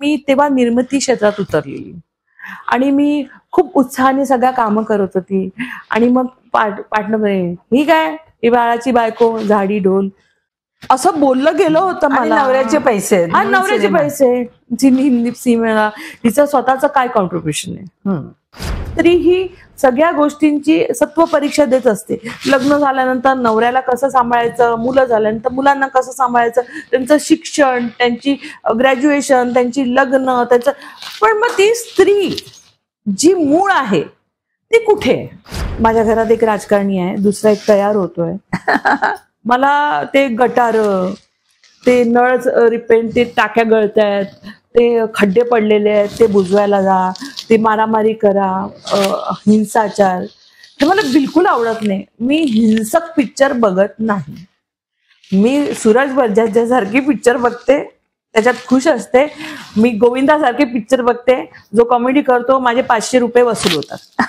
मी तेव्हा निर्मिती क्षेत्रात उतरलेली आणि मी खूप उत्साहाने सगळ्या कामं करत होती. आणि मग पार्टनर ही काय ही बाळाची बायको झाडी ढोल असं बोललं गेलं होतं मला. नवऱ्याचे पैसे आणि नवऱ्याचे पैसे हिंदी सिनेमाला हिचं स्वतःचं काय कॉन्ट्रीब्युशन आहे. तरीही सगळ्या गोष्टींची सत्व परीक्षा देत असते. लग्न झाल्यानंतर नवऱ्याला कसं सांभाळायचं, मुलं झाल्यानंतर मुलांना कसं सांभाळायचं, त्यांचं शिक्षण, त्यांची ग्रॅज्युएशन, त्यांची लग्न, त्यांचं. पण मग ती स्त्री जी मूळ आहे ती कुठे. माझ्या घरात एक राजकारणी आहे, दुसरा एक तयार होतोय. मला ते गटार, ते नळ रिपेंट, ते टाक्या गळतायत, ते खड्डे पडलेले आहेत ते बुजवायला जा, ते मारामारी करा, हिंसाचार, हे मला बिलकुल आवडत नाही. मी हिंसक पिक्चर बघत नाही. मी सूरज बजाजसारखी पिक्चर बघते, त्याच्यात खुश असते. मी गोविंदासारखे पिक्चर बघते, जो कॉमेडी करतो, माझे 500 रुपये वसूल होतात.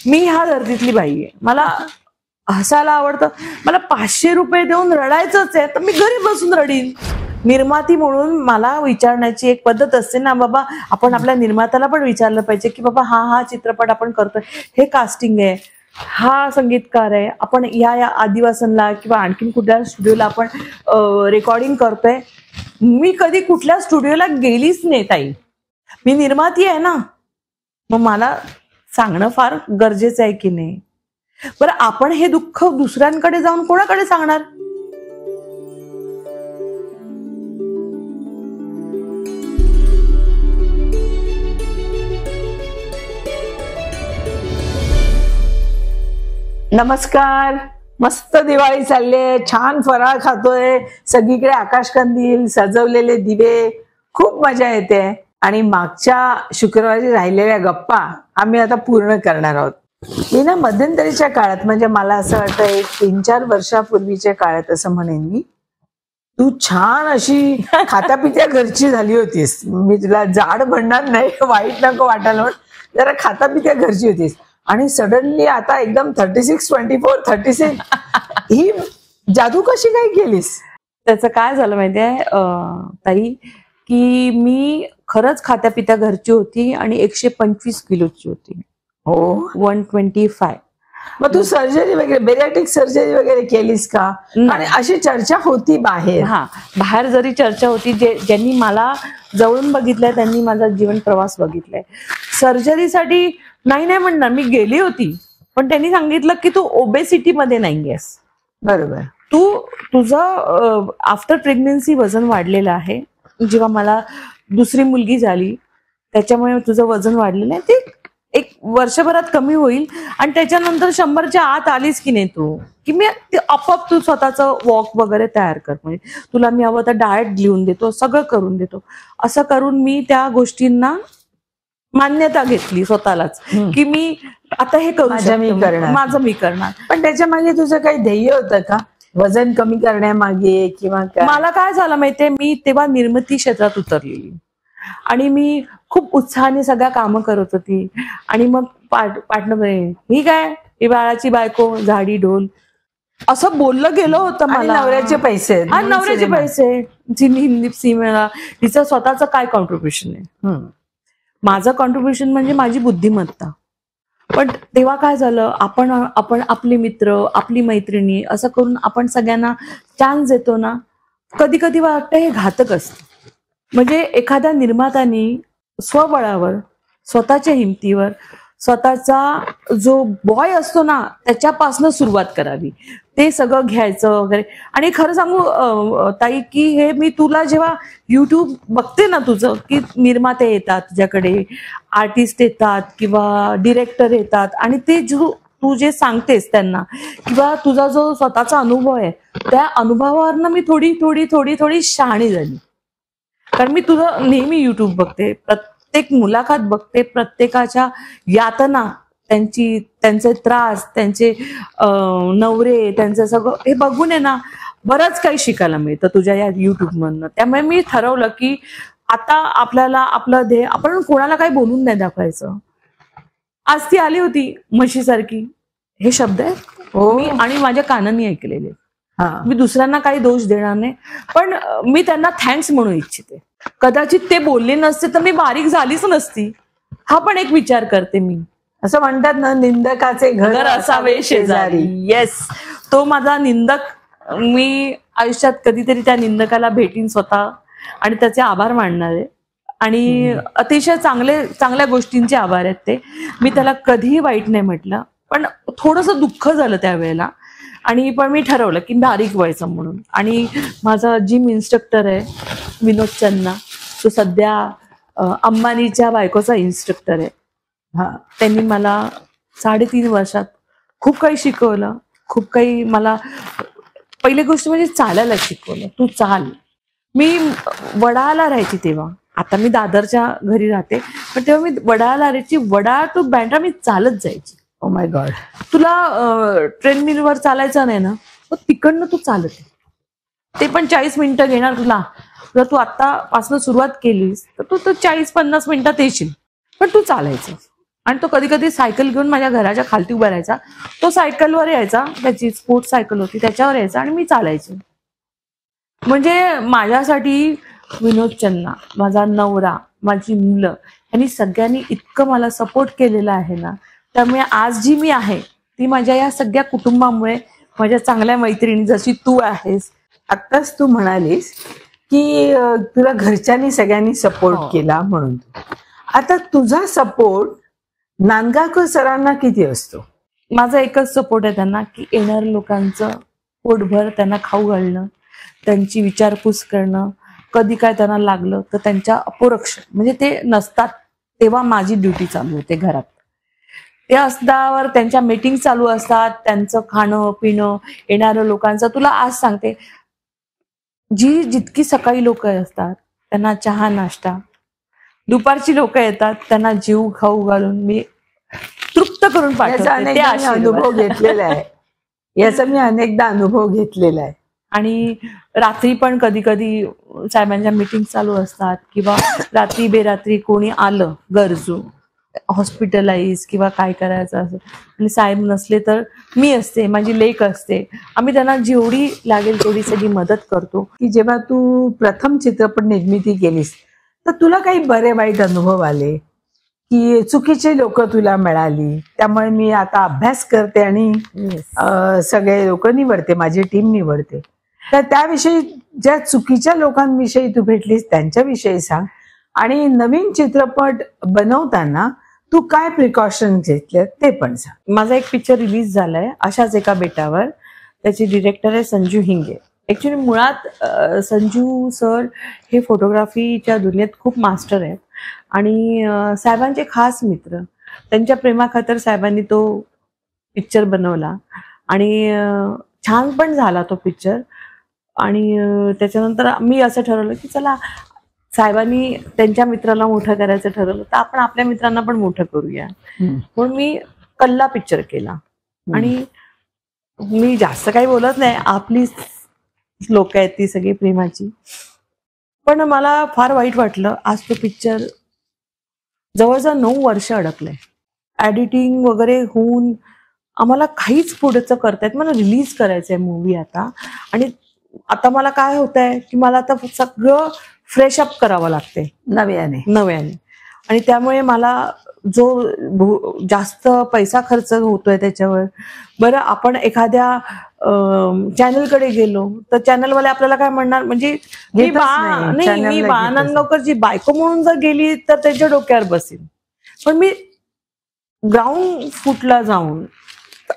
मी ह्या धर्तीतली बाई आहे. मला हसायला आवडतं. मला 500 रुपये देऊन रडायचंच आहे तर मी घरी बसून रडीन. निर्माती म्हणून मला विचारण्याची एक पद्धत असते ना, बाबा आपण आपल्या निर्मात्याला पण विचारलं पाहिजे की बाबा हा चित्रपट आपण करतोय, हे कास्टिंग आहे, हा संगीतकार आहे, आपण या आदिवासीला किंवा आणखीन कुठल्या स्टुडिओला आपण रेकॉर्डिंग करतोय. मी कधी कुठल्या स्टुडिओला गेलीच नाही ताई. मी निर्माती आहे ना, मग मला सांगणं फार गरजेचं आहे की नाही. बरं, आपण हे दुःख दुसऱ्यांकडे जाऊन कोणाकडे सांगणार. नमस्कार. मस्त दिवाळी चाललीये, छान फराळ खातोय, सगळीकडे आकाशकंदील, सजवलेले दिवे, खूप मजा येते. आणि मागच्या शुक्रवारी राहिलेल्या गप्पा आम्ही आता पूर्ण करणार आहोत. मी ना मध्यंतरीच्या काळात, म्हणजे मला असं वाटतं एक 3-4 वर्षापूर्वीच्या काळात असं म्हणेन मी, तू छान अशी खातापित्या घरची झाली होतीस. मी तुला जाड म्हणणार नाही, वाईट नको वाटायला, जरा खातापित्या घरची होतीस. आणि सडनली आता एकदम 36-24-36 ही जादू कशी काय केलीस. त्याचं काय झालं माहितीये ताई, की मी खरंच खात्यापित्या घरची होती आणि 125 किलोची होती. हो, 125. मग तू सर्जरी वगैरे, बेरियाट्रिक सर्जरी वगैरे केलीस का. आणि अशी चर्चा होती बाहेर. हा, बाहेर जरी चर्चा होती, ज्यांनी मला जवळून बघितलंय त्यांनी माझा जीवन प्रवास बघितलाय. सर्जरीसाठी नाही म्हणणार, मी गेली होती, पण त्यांनी सांगितलं की तू ओबेसिटी मध्ये नाहीयेस. बरोबर, तुझं आफ्टर प्रेग्नन्सी वजन वाढलेलं आहे. जेव्हा मला दुसरी मुलगी झाली त्याच्यामुळे तुझं वजन वाढलेलं आहे, ते एक वर्षभरात कमी होईल आणि त्याच्यानंतर 100च्या आत आलीस की नाही तू, की मी आपोआप तू स्वतःचं वॉक वगैरे तयार कर, म्हणजे तुला मी हवं तर डाएट लिहून देतो, सगळं करून देतो. असं करून मी त्या गोष्टींना मान्यता घेतली स्वतःलाच, की मी आता हे करू शकतो, माझं मी करणार. पण त्याच्या मागे तुझं काही ध्येय होतं का, वजन कमी करण्यामागे किंवा काय. मला काय झालं माहितीये, मी तेव्हा निर्मिती क्षेत्रात उतरलेली आणि मी खूप उत्साहाने सगळ्या कामं करत होती. आणि मग पार्टनर ही काय ही बाळाची बायको झाडी ढोल असं बोललं गेलं होतं मला. नवऱ्याचे पैसे आणि नवऱ्याचे पैसे हिंदी सिनेमाला हिचं स्वतःचं काय कॉन्ट्रीब्युशन आहे. माझं कॉन्ट्रीब्युशन म्हणजे माझी बुद्धिमत्ता. पण तेव्हा काय झालं, आपण आपले मित्र, आपली मैत्रिणी असं करून आपण सगळ्यांना चान्स देतो ना, कधी कधी वाटतं हे घातक असतं. म्हणजे एखाद्या निर्मात्याने स्वबळावर, स्वतःच्या हिमतीवर, स्वतःचा जो बॉय असतो ना त्याच्यापासून सुरुवात करावी, ते सगळं घ्यायचं वगैरे. आणि खरं सांगू ताई, की हे मी तुला जेव्हा युट्यूब बघते ना तुझं, की निर्माते येतात तुझ्याकडे, आर्टिस्ट येतात किंवा डिरेक्टर येतात, आणि ते तू जे सांगतेस त्यांना किंवा तुझा जो स्वतःचा अनुभव आहे, त्या अनुभवावरनं मी थोडी शहाणी झाली. कारण मी तुझं नेहमी युट्यूब बघते, प्रत्येक मुलाखत बघते, प्रत्येकाच्या यातना, त्यांचे त्रास, त्यांचे नवरे, त्यांचं सगळं हे बघून आहे ना, बरंच काही शिकायला मिळतं तुझ्या या युट्यूब मधनं. त्यामुळे मी ठरवलं की आता आपल्याला आपलं ध्येय, आपण कोणाला काही बोलून नाही दाखवायचं. आज ती आली होती म्हशीसारखी, हे शब्द आहेत मी आणि माझ्या कानांनी ऐकलेले. हा. मी दुसऱ्यांना काही दोष देणार नाही, पण मी त्यांना थँक्स म्हणू इच्छिते. कदाचित ते बोलले नसते तर मी बारीक झालीच नसती, हा पण एक विचार करते मी. असं म्हणतात ना, निंदकाचे घर घर असावे शेजारी. येस, तो माझा निंदक. मी आयुष्यात कधीतरी त्या निंदकाला भेटीन स्वतः आणि त्याचे आभार मानणार आहे. आणि अतिशय चांगल्या गोष्टींचे आभार आहेत ते. मी त्याला कधीही वाईट नाही म्हटलं, पण थोडंसं दुःख झालं त्यावेळेला. आणि पण मी ठरवलं की बारीक व्हायचं म्हणून. आणि माझा जिम इन्स्ट्रक्टर आहे विनोद चन्ना, तो सध्या अंबानीच्या बायकोचा इन्स्ट्रक्टर आहे. त्यांनी मला 3.5 वर्षात खूप काही शिकवलं. खूप काही मला पहिली गोष्ट म्हणजे चालायला शिकवलं. तू चाल. मी वडाळ्याला राहायची तेव्हा, आता मी दादरच्या घरी राहते, पण तेव्हा मी वडाळ्याला राहायची. वडाळा टू बँड्रा मी चालत जायची. Oh my God. तुला ट्रेडमिलवर चालायचं नाही ना, मग तिकडनं तू चालत, ते पण 40 मिनिटं घेणार तुला. जर तू आत्तापासून सुरुवात केलीस तर तू 40-50 मिनिटात येशील, पण तू चालायचं. आणि तो कधी कधी सायकल घेऊन माझ्या घराच्या खालती उभा राहायचा. तो सायकलवर यायचा, त्याची स्पोर्ट्स सायकल होती त्याच्यावर यायचा, आणि मी चालायचे. म्हणजे माझ्यासाठी विनोद चन्ना, माझा नवरा, माझी मुलं, यांनी सगळ्यांनी इतकं मला सपोर्ट केलेला आहे ना. त्यामुळे आज जी मी आहे ती माझ्या या सगळ्या कुटुंबामुळे, माझ्या चांगल्या मैत्रिणी जशी तू आहेस. आत्ताच तू म्हणालीस की तुला घरच्यांनी सगळ्यांनी सपोर्ट केला म्हणून. आता तुझा सपोर्ट नांदगावकर सरांना किती असतो? माझा एकच सपोर्ट आहे त्यांना, की येणाऱ्या लोकांचं पोटभर त्यांना खाऊ घालणं, त्यांची विचारपूस करणं, कधी काय त्यांना लागलं तर त्यांच्या अपरक्षण, म्हणजे ते नसतात तेव्हा माझी ड्युटी चालू होते घरात. ते असल्यावर त्यांच्या मीटिंग चालू असतात, त्यांचं खाणं पिणं, येणाऱ्या लोकांचं. तुला आज सांगते, जितकी सकाळी लोक असतात त्यांना चहा नाश्ता, दुपारची लोक येतात त्यांना जीव खाऊ घालून मी तृप्त करून पाठवते. अनुभव घेतलेला आहे, याचा मी अनेकदा अनुभव घेतलेला आहे. आणि रात्री पण कधी कधी साहेबांच्या मीटिंग चालू असतात, किंवा रात्री बेरात्री कोणी आलं गरजू, हॉस्पिटलाइज किंवा काय करायचं असं, आणि साहेब नसले तर मी असते, माझी लेक असते, आम्ही त्यांना जेवढी लागेल तेवढी सगळी मदत करतो. की जेव्हा तू प्रथम चित्रपट निर्मिती केलीस तर तुला काही बरे वाईट अनुभव आले की चुकीचे लोक तुला मिळाली, त्यामुळे मी आता अभ्यास करते आणि सगळे लोक निवडते, माझी टीम निवडते. तर त्याविषयी, ज्या चुकीच्या लोकांविषयी तू भेटलीस त्यांच्याविषयी सांग. आणि नवीन चित्रपट बनवताना तू काय प्रिकॉशन घेतले ते पण सांग. माझा एक पिक्चर रिलीज झालाय अशाच एका बेटावर, त्याची डिरेक्टर आहे संजू हिंगे. ऍक्च्युली मुळात संजू सर हे फोटोग्राफीच्या दुनियेत खूप मास्टर आहेत आणि साहेबांचे खास मित्र. त्यांच्या प्रेमाखातर साहेबांनी तो पिक्चर बनवला आणि छान पण झाला तो पिक्चर. आणि त्याच्यानंतर मी असं ठरवलं की चला, साहेबांनी त्यांच्या मित्राला मोठं करायचं ठरवलं तर आपण आपल्या मित्रांना पण मोठं करूया. म्हणून मी कल्ला पिक्चर केला. आणि मी जास्त काही बोलत नाही, आपली लोक आहेत ती सगळी प्रेमाची. पण मला फार वाईट वाटलं, आज तो पिक्चर जवळजवळ 9 वर्ष अडकलंय. एडिटिंग वगैरे होऊन आम्हाला काहीच पुढचं करतायत. मला रिलीज करायचंय मूवी आता, आणि आता मला काय होत आहे की मला आता सगळं फ्रेश अप करावं लागते नव्याने. आणि त्यामुळे मला जो जास्त पैसा खर्च होतोय त्याच्यावर, बरं आपण एखाद्या चॅनलकडे गेलो तर चॅनलवाले आपल्याला काय म्हणणार, म्हणजे मी बाळानंदगावकरची बायको म्हणून जर गेली तर त्यांच्या डोक्यावर बसेल. पण मी ग्राउंड फुटला जाऊन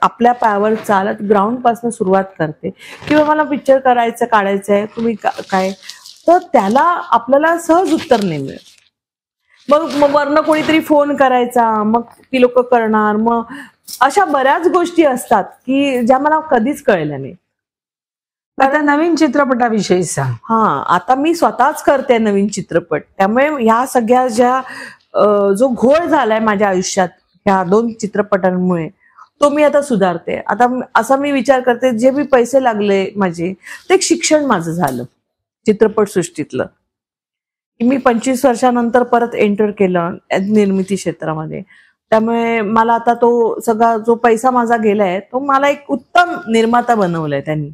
आपल्या पायावर चालत ग्राउंड पासून सुरुवात करते, किंवा मला पिक्चर करायचं काढायचं आहे, तुम्ही काय, तर त्याला आपल्याला सहज उत्तर नाही मिळत. मग वरनं कोणीतरी फोन करायचा, मग ती लोक करणार, मग अशा बऱ्याच गोष्टी असतात की ज्या मला कधीच कळल्या नाही. आता नवीन चित्रपटाविषयी सांग. आता मी स्वतःच करते नवीन चित्रपट, त्यामुळे ह्या सगळ्या ज्या जो घोळ झालाय माझ्या आयुष्यात ह्या 2 चित्रपटांमुळे, तो मी आता सुधारते. आता असा मी विचार करते, जे मी पैसे लागले माझे, ते एक शिक्षण माझं झालं चित्रपट सृष्टीतलं. मी 25 वर्षानंतर परत एंटर केलं निर्मिती क्षेत्रामध्ये. त्यामुळे मला आता तो सगळा जो पैसा माझा गेलाय तो मला एक उत्तम निर्माता बनवलाय त्यांनी,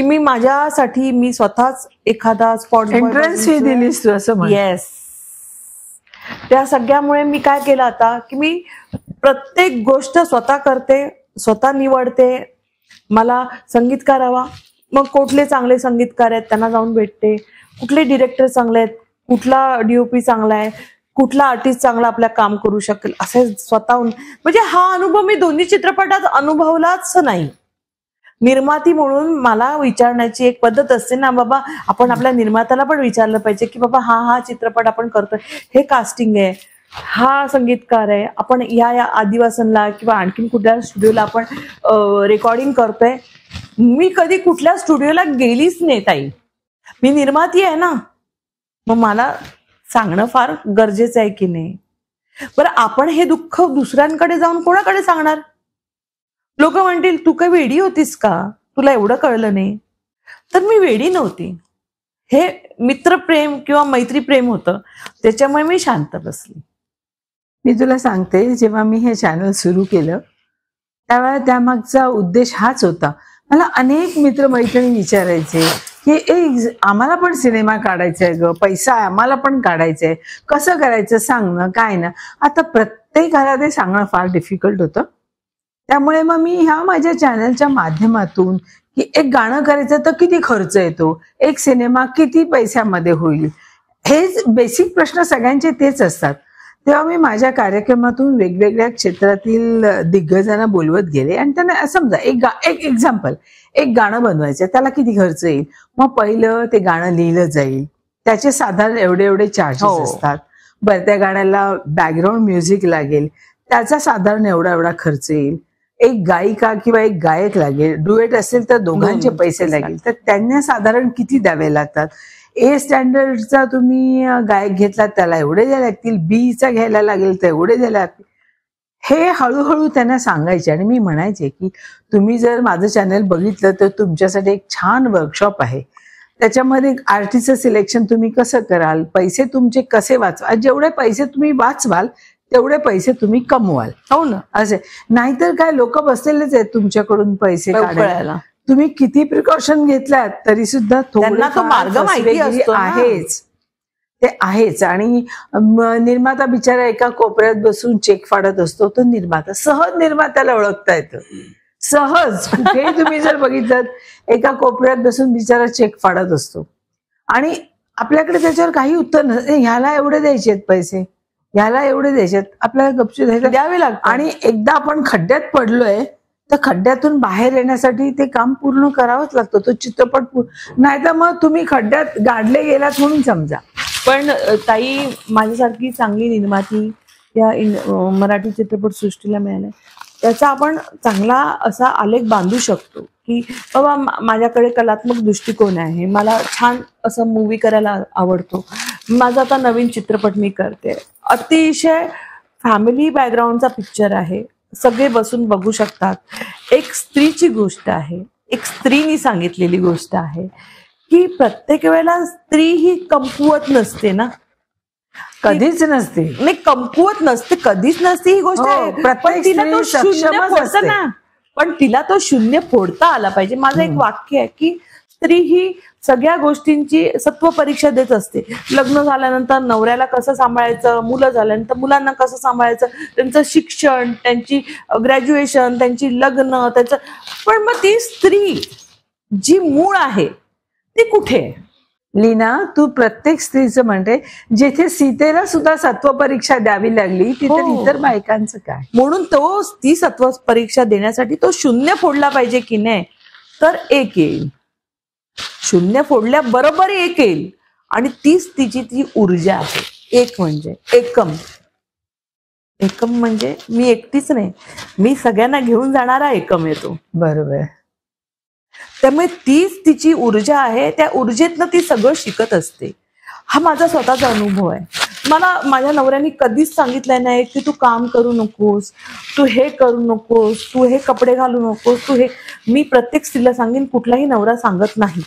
की मी माझ्यासाठी मी स्वतःच एखादा स्पॉट एंट्रन्स फी दिलीस तू असं म्हण. येस. त्या सगळ्यामुळे मी काय केलं आता की मी प्रत्येक गोष्ट स्वतः करते, स्वतः निवडते. मला संगीतकार हवा, मग कुठले चांगले संगीतकार आहेत त्यांना जाऊन भेटते, कुठले डिरेक्टर चांगले आहेत, कुठला डीओपी चांगला आहे, कुठला आर्टिस्ट चांगला आपल्या काम करू शकेल, असे स्वतःहून. म्हणजे हा अनुभव मी दोन्ही चित्रपटात अनुभवलाच नाही. निर्माती म्हणून मला विचारण्याची एक पद्धत असते ना, बाबा आपण आपल्या निर्मात्याला पण विचारलं पाहिजे की बाबा हा चित्रपट आपण करतोय, हे कास्टिंग आहे, हा संगीतकार आहे, आपण या आदिवासीला किंवा आणखीन कुठल्या स्टुडिओला आपण रेकॉर्डिंग करतोय. मी कधी कुठल्या स्टुडिओला गेलीच नाही ताई, मी निर्माती आहे ना, मग मला सांगणं फार गरजेचं आहे की नाही. बरं, आपण हे दुःख दुसऱ्यांकडे जाऊन कोणाकडे सांगणार? लोक म्हणतील तू काही वेडी होतीस का, तुला एवढं कळलं नाही. तर मी वेडी नव्हती, हे मित्रप्रेम किंवा मैत्रीप्रेम होतं, त्याच्यामुळे मी शांत बसली. मी तुला सांगते, जेव्हा मी हे चॅनल सुरू केलं त्यावेळेला त्यामागचा उद्देश हाच होता. मला अनेक मित्रमैत्रिणी विचारायचे की आम्हाला पण सिनेमा काढायचा आहे ग, पैसा आम्हाला पण काढायचा आहे, कसं करायचं सांग ना, काय ना. आता प्रत्येकाला ते सांगणं फार डिफिकल्ट होतं. त्यामुळे मग मी ह्या माझ्या चॅनलच्या माध्यमातून की एक गाणं करायचं तर किती खर्च येतो, एक सिनेमा किती पैशामध्ये होईल, हे बेसिक प्रश्न सगळ्यांचे तेच असतात. तेव्हा मी माझ्या कार्यक्रमातून वेगवेगळ्या क्षेत्रातील दिग्गजांना बोलवत गेले आणि त्यांना समजा एक एक्झाम्पल, एक गाणं बनवायचं, त्याला किती खर्च येईल. मग पहिलं ते गाणं लिहिलं जाईल, त्याचे साधारण एवढे चार्जेस असतात. बरं, त्या गाण्याला बॅकग्राऊंड म्युझिक लागेल, त्याचा साधारण एवढा खर्च येईल. एक गायिका किंवा एक गायक लागेल, डुएट असेल तर दोघांचे पैसे लागेल, तर त्यांना साधारण किती द्यावे लागतात. ए स्टँडर्डचा तुम्ही गायक घेतला त्याला एवढे द्यायला लागतील, बीचा घ्यायला लागेल तर एवढे द्यायला लागतील. हे हळूहळू त्यांना सांगायचे आणि मी म्हणायचे की तुम्ही जर माझं चॅनल बघितलं तर तुमच्यासाठी एक छान वर्कशॉप आहे, त्याच्यामध्ये आर्टिस्टचं सिलेक्शन तुम्ही कसं कराल, पैसे तुमचे कसे वाचवाल, जेवढे पैसे तुम्ही वाचवाल तेवढे पैसे तुम्ही कमवाल. हो ना, असे. नाहीतर काय, लोक बसलेलेच आहेत तुमच्याकडून पैसे काढायला, तुम्ही किती प्रिकॉशन घेतलात तरी सुद्धा त्यांना तो मार्ग माहिती असतो आहेच, ते आहेच. आणि निर्माता बिचारा एका कोपऱ्यात बसून चेक फाडत असतो, तो निर्माता सहज निर्मात्याला ओळखता येतं, सहज. कुठेही तुम्ही जर बघितलं एका कोपऱ्यात बसून बिचारा चेक फाडत असतो आणि आपल्याकडे त्याच्यावर काही उत्तर नसते. ह्याला एवढे द्यायचे पैसे, ह्याला एवढे द्यायचे, आपल्याला गपचूप द्यावे लागतात. आणि एकदा आपण खड्ड्यात पडलोय तर खड्ड्यातून बाहेर येण्यासाठी ते काम पूर्ण करावंच लागतं, तो चित्रपट. नाही तर मग तुम्ही खड्ड्यात गाडले गेलात म्हणून समजा. पण ताई, माझ्यासारखी चांगली निर्माती या मराठी चित्रपट सृष्टीला मिळाल्या, त्याचा आपण चांगला असा आलेख बांधू शकतो की बाबा माझ्याकडे कलात्मक दृष्टिकोन आहे, मला छान असं मूवी करायला आवडतो, माझा आता नवीन चित्रपट मी करते, अतिशय फॅमिली बॅकग्राऊंडचा पिक्चर आहे, सगळे बसून बघू शकतात. एक स्त्रीची गोष्ट आहे, एक स्त्रीनी सांगितलेली गोष्ट आहे की प्रत्येक वेळेला स्त्री ही कमकुवत नसते ना, कधीच नसते. नाही, कमकुवत नसते, कधीच नसते ही गोष्ट आहे. पण तिला तो शून्य फोडता ना, पण तिला तो शून्य फोडता आला पाहिजे. माझं एक वाक्य आहे की स्त्री ही सगळ्या गोष्टींची सत्व परीक्षा देत असते. लग्न झाल्यानंतर नवऱ्याला कसं सांभाळायचं, मुलं झाल्यानंतर मुलांना कसं सांभाळायचं, त्यांचं शिक्षण, त्यांची ग्रॅज्युएशन, त्यांची लग्न, त्यांचं. पण मग ती स्त्री जी मूळ आहे ती कुठे? लीना, तू प्रत्येक स्त्रीचं म्हणते, जिथे सीतेला सुद्धा सत्व परीक्षा द्यावी लागली तिथे इतर बायकांचं काय? म्हणून तो ती सत्व परीक्षा देण्यासाठी तो शून्य फोडला पाहिजे की नाही, तर एक येईल. शून्य फोडल्या बरोबर एक येईल आणि तीच तिची ती ऊर्जा आहे. एक म्हणजे एकम. एकम म्हणजे मी एकटीच नाही, मी सगळ्यांना घेऊन जाणारा एकम येतो. बरोबर. त्यामुळे तीच तिची ऊर्जा आहे, त्या ऊर्जेतनं ती सगळं शिकत असते. हा माझा स्वतःचा अनुभव आहे. मला माझ्या नवऱ्याने कधीच सांगितलं नाही की तू काम करू नकोस, तू हे करू नकोस, तू हे कपडे घालू नकोस, तू हे. मी प्रत्येक स्त्रीला सांगेन, कुठलाही नवरा सांगत नाही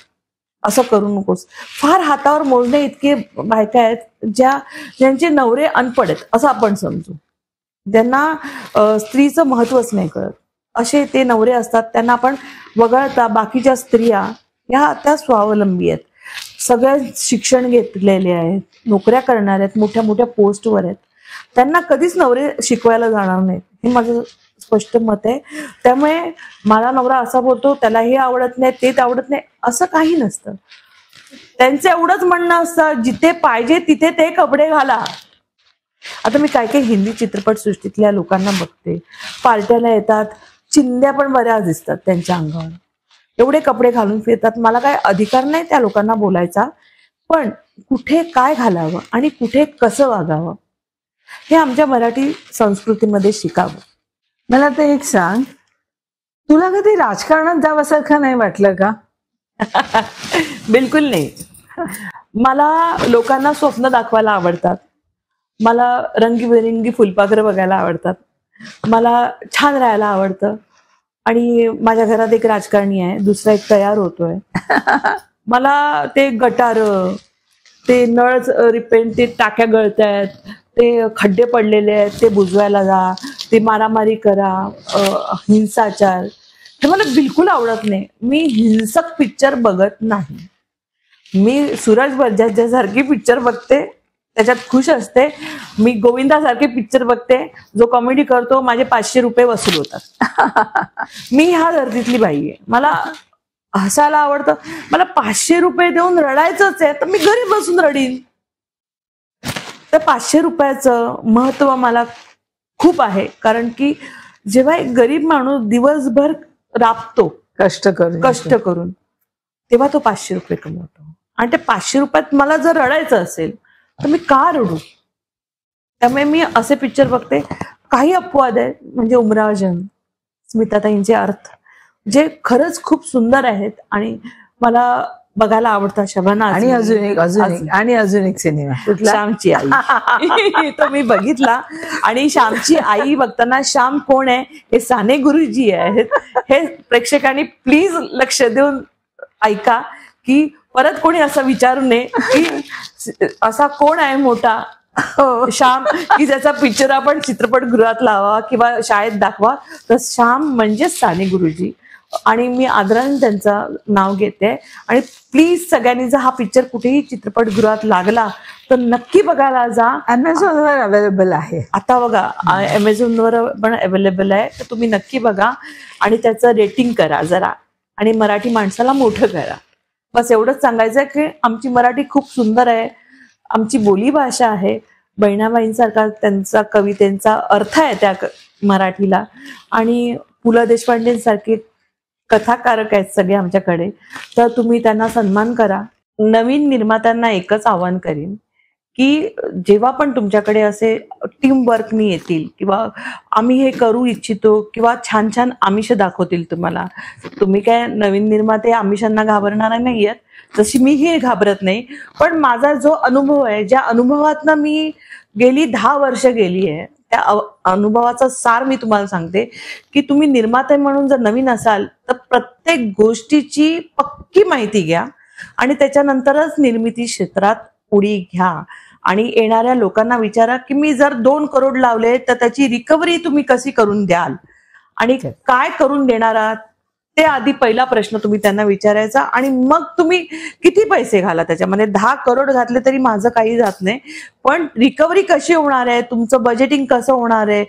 असं करू नकोस. फार हातावर मोजणे इतके बायका आहेत ज्यांचे नवरे अनपड आहेत असं आपण समजू, ज्यांना स्त्रीचं महत्वच नाही कळत, असे ते नवरे असतात. त्यांना आपण वगळता बाकीच्या स्त्रिया ह्या त्या स्वावलंबी आहेत, सगळ्या शिक्षण घेतलेले आहेत, नोकऱ्या करणार आहेत, मोठ्या मोठ्या पोस्टवर आहेत. त्यांना कधीच नवरे शिकवायला जाणार नाहीत, हे माझं स्पष्ट मत आहे. त्यामुळे मला नवरा असा बोलतो त्याला हे आवडत नाही ते आवडत नाही असं काही नसतं. त्यांचं एवढंच म्हणणं असतं जिथे पाहिजे तिथे ते कपडे घाला. आता मी काय काही हिंदी चित्रपट सृष्टीतल्या लोकांना बघते, पार्ट्याला येतात, चिंध्या पण बऱ्याच दिसतात त्यांच्या अंगावर, एवढे कपडे घालून फिरतात. मला काय अधिकार नाही त्या लोकांना बोलायचा, पण कुठे काय घालावं आणि कुठे कसं वागावं हे आमच्या मराठी संस्कृतीमध्ये शिकावं. मला तर एक सांग, तुला कधी राजकारणात जावंसारखं नाही वाटलं का? बिलकुल नाही. मला लोकांना स्वप्न दाखवायला आवडतात, मला रंगीबेरंगी फुलपाखरं बघायला आवडतात, मला छान राहायला आवडतं. आणि माझ्या घरात एक राजकारणी आहे, दुसरा एक तयार होतोय. मला ते गटार, ते नळ रिपेन, ते टाक्या गळतायत, ते खड्डे पडलेले आहेत ते बुजवायला जा, ते मारामारी करा, हिंसाचार, हे मला बिलकुल आवडत नाही. मी हिंसक पिक्चर बघत नाही. मी सूरज बजाजसारखी पिक्चर बघते, त्याच्यात खुश असते. मी गोविंदासारखे पिक्चर बघते, जो कॉमेडी करतो, माझे 500 रुपये वसूल होतात. मी ह्या धर्तीतली बाई आहे. मला हसायला आवडतं. मला 500 रुपये देऊन रडायचंच आहे तर मी घरी बसून रडीन. तर 500 रुपयाचं महत्व मला खूप आहे, कारण की जेव्हा एक गरीब माणूस दिवसभर राबतो कष्ट करून, तेव्हा तो 500 रुपये कमवतो. आणि ते 500 रुपयात मला जर रडायचं असेल तर मी का रडू? त्यामुळे मी असे पिक्चर बघते. काही अपवाद आहे, म्हणजे उमरावजन, स्मिताताईंचे अर्थ, जे खरंच खूप सुंदर आहेत आणि मला बघायला आवडतात. शबाना आणि अजून एक सिनेमा श्यामची आई, तो मी बघितला. आणि श्यामची आई बघताना श्याम कोण आहे हे साने गुरुजी आहेत. हे प्रेक्षकांनी प्लीज लक्ष देऊन ऐका, की परत कोणी असं विचारू नये की असा कोण आहे मोठा श्याम की ज्याचा पिक्चर आपण चित्रपटगृहात लावा किंवा शाळेत दाखवा. तर श्याम म्हणजे साने गुरुजी, आणि मी आदराने त्यांचं नाव घेते. आणि प्लीज सगळ्यांनी जर हा पिक्चर कुठेही चित्रपटगृहात लागला तर नक्की बघायला जा. अमेझॉनवर अवेलेबल आहे आता बघा, अमेझॉनवर पण अवेलेबल आहे, तर तुम्ही नक्की बघा आणि त्याचं रेटिंग करा जरा, आणि मराठी माणसाला मोठं करा. बस एवढंच सांगायचं की आमची मराठी खूप सुंदर आहे, आमची बोली भाषा आहे. बहिणाबाईंसारखा त्यांचा कवितेचा अर्थ आहे त्या मराठीला, आणि पु ल देशपांडेंसारखे कथाकारक आहेत सगळे आमच्याकडे. तर तुम्ही त्यांना सन्मान करा. नवीन निर्मात्यांना एकच आवाहन करीन की जेव्हा पण तुमच्याकडे असे टीम वर्कनी येतील किंवा आम्ही हे करू इच्छितो किंवा छान छान आमिष दाखवतील तुम्हाला, तुम्ही काय नवीन निर्माते आमिषांना घाबरणार नाहीयेत, जशी मीही घाबरत नाही. पण माझा जो अनुभव आहे, ज्या अनुभवातनं मी गेली 10 वर्ष गेली आहे, त्या अनुभवाचा सार मी तुम्हाला सांगते की तुम्ही निर्माते म्हणून जर नवीन असाल तर प्रत्येक गोष्टीची पक्की माहिती घ्या आणि त्याच्यानंतरच निर्मिती क्षेत्रात उडी घ्या. आणि येणाऱ्या लोकांना विचारा की मी जर 2 करोड लावले तर त्याची रिकव्हरी तुम्ही कशी करून द्याल आणि काय करून देणार आहात, ते आधी पहिला प्रश्न तुम्ही त्यांना विचारायचा. आणि मग तुम्ही किती पैसे घाला त्याच्यामध्ये. 10 करोड घातले तरी माझं काही जात नाही, पण रिकव्हरी कशी होणार आहे, तुमचं बजेटिंग कसं होणार आहे,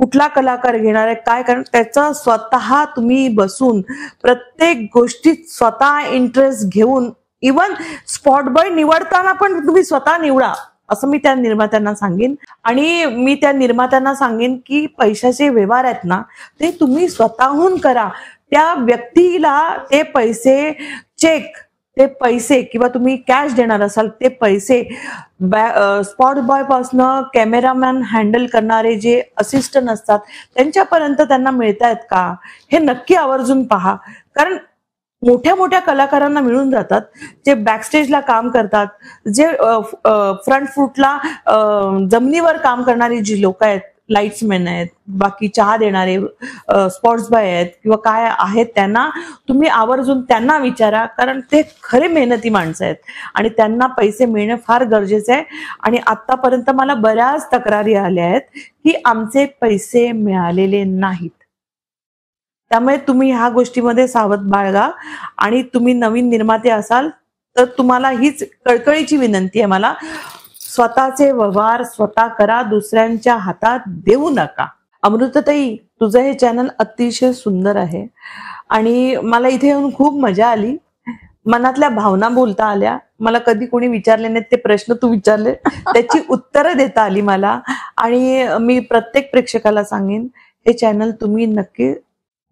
कुठला कलाकार घेणार आहे, काय करणार, त्याचा स्वतः तुम्ही बसून प्रत्येक गोष्टीत स्वतः इंटरेस्ट घेऊन, इवन स्पॉट बॉय निवडताना पण तुम्ही स्वतः निवडा, असं मी त्या निर्मात्यांना सांगेन. आणि मी त्या निर्मात्यांना सांगेन की पैशाचे व्यवहार आहेत ना ते तुम्ही स्वतःहून करा. त्या व्यक्तीला ते पैसे, चेक, ते पैसे किंवा तुम्ही कॅश देणार असाल ते पैसे स्पॉट बॉय पासनं कॅमेरामॅन हँडल करणारे जे असिस्टंट असतात त्यांच्यापर्यंत त्यांना मिळतायत का हे नक्की आवर्जून पहा. कारण मोठ्या मोठ्या कलाकारांना मिळून जातात, जे बॅकस्टेजला काम करतात, जे फ्रंट फूटला जमिनीवर काम करणारी जी लोक आहेत, लाईट्समॅन आहेत, बाकी चहा देणारे स्पॉट्स बॉय आहेत किंवा काय आहेत, त्यांना तुम्ही आवर्जून त्यांना विचारा, कारण ते खरे मेहनती माणसं आहेत आणि त्यांना पैसे मिळणं फार गरजेचं आहे. आणि आतापर्यंत मला बऱ्याच तक्रारी आल्या आहेत की आमचे पैसे मिळालेले नाहीत. त्यामुळे तुम्ही ह्या गोष्टीमध्ये सावध बाळगा. आणि तुम्ही नवीन निर्माते असाल तर तुम्हाला हीच कळकळीची विनंती आहे मला, स्वतःचे व्यवहार स्वतः करा, दुसऱ्यांच्या हातात देऊ नका. अमृताताई, तुझं हे चॅनल अतिशय सुंदर आहे आणि मला इथे येऊन खूप मजा आली. मनातल्या भावना बोलता आल्या. मला कधी कोणी विचारले नाहीत ते प्रश्न तू विचारले, त्याची उत्तरं देता आली मला. आणि मी प्रत्येक प्रेक्षकाला सांगेन, हे चॅनल तुम्ही नक्की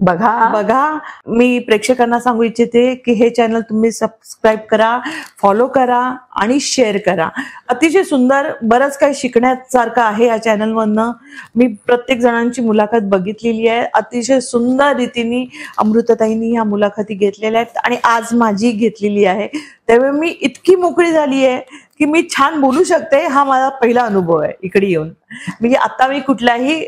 बघा. मी प्रेक्षकांना सांगू इच्छिते की हे चॅनल तुम्ही सबस्क्राईब करा, फॉलो करा आणि शेअर करा. अतिशय सुंदर, बरंच काही शिकण्यासारखं आहे या चॅनलमधनं. मी प्रत्येक जणांची मुलाखत बघितलेली आहे. अतिशय सुंदर रीतीने अमृताताईंनी ह्या मुलाखती घेतलेल्या आहेत आणि आज माझी घेतलेली आहे. त्यामुळे मी इतकी मोकळी झाली आहे की मी छान बोलू शकते. हा माझा पहिला अनुभव आहे इकडे येऊन. म्हणजे आता मी कुठल्याही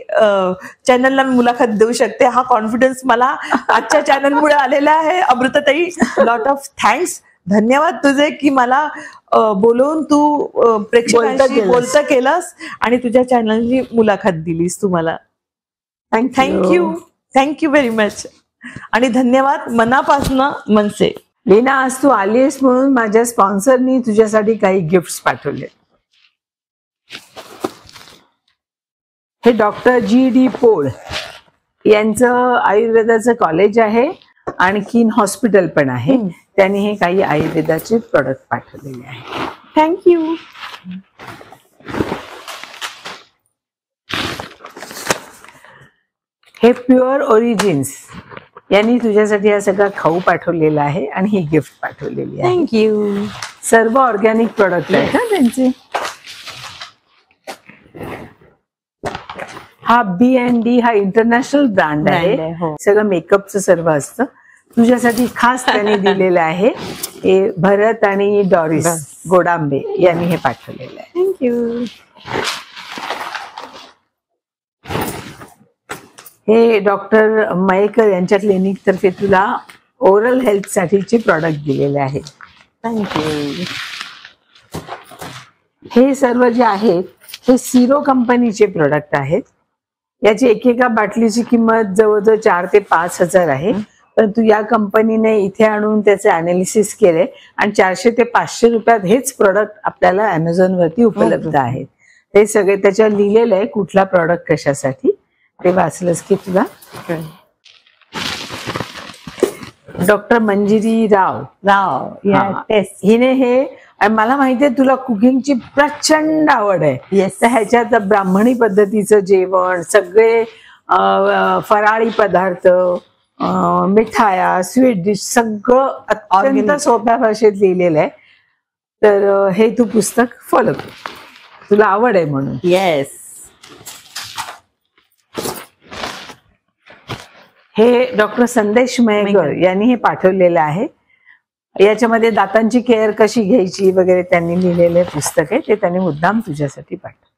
चॅनलला मुलाखत देऊ शकते, हा कॉन्फिडन्स मला आजच्या चॅनलमुळे आलेला आहे. अमृताताई, लॉट ऑफ थँक्स, धन्यवाद तुझे की मला बोलवून तू प्रेक्षकांशी बोलतं केलंस आणि तुझ्या चॅनलची मुलाखत दिलीस तू मला. थँक्यू व्हेरी मच आणि धन्यवाद मनापासनं मनसे. लीना, आज तू आलीस म्हणून माझ्या स्पॉन्सरनी तुझ्यासाठी काही गिफ्ट्स पाठवले. हे डॉक्टर GD पोळ यांचं आयुर्वेदाचं कॉलेज आहे, आणखीन हॉस्पिटल पण आहे. त्यांनी हे काही आयुर्वेदाचे प्रोडक्ट पाठवलेले आहे. थँक्यू. हे प्युअर ओरिजिन्स यांनी तुझ्यासाठी हा सगळा खाऊ पाठवलेला आहे आणि ही गिफ्ट पाठवलेली आहे. थँक्यू. सर्व ऑर्गॅनिक प्रोडक्ट आहेत ना त्यांचे. हा B&D हा इंटरनॅशनल ब्रँड आहे. सगळं मेकअपचं सर्व असतं. तुझ्यासाठी खास त्यांनी दिलेलं आहे. हे भरत आणि डॉरिस गोडांबे यांनी हे पाठवलेलं आहे. थँक्यू. हे डॉक्टर मयेकर यांच्या क्लिनिक तर्फे तुला ओरल हेल्थ साठीचे प्रॉडक्ट दिलेले आहेत. थँक्यू. हे सर्व जे आहेत हे सिरो कंपनीचे प्रोडक्ट आहेत. याची एकेका बाटलीची किंमत जवळजवळ 4 ते 5 हजार आहे. परंतु या कंपनीने इथे आणून त्याचे अनालिसिस केले आणि 400 ते 500 रुपयात हेच प्रोडक्ट आपल्याला अमेझॉन वरती उपलब्ध आहेत. हे सगळे त्याच्यावर लिहिलेलं आहे कुठला प्रॉडक्ट कशासाठी. ते वाचलंस की तुला. डॉक्टर मंजिरी राव हिने हे, मला माहितीये तुला कुकिंगची प्रचंड आवड आहे. तर ह्याच्यात ब्राह्मणी पद्धतीचं जेवण, सगळे फराळी पदार्थ, मिठाया, स्वीट डिश सगळं अत्यंत सोप्या भाषेत लिहिलेलं आहे. तर हे तू पुस्तक फॉलो कर, तुला आवड आहे म्हणून. येस. हे डॉक्टर संदेश मयेकर यांनी हे पाठवलेलं आहे. याच्यामध्ये दातांची केअर कशी घ्यायची वगैरे त्यांनी लिहिलेले पुस्तक आहे. ते त्यांनी मुद्दाम तुझ्यासाठी पाठवलं.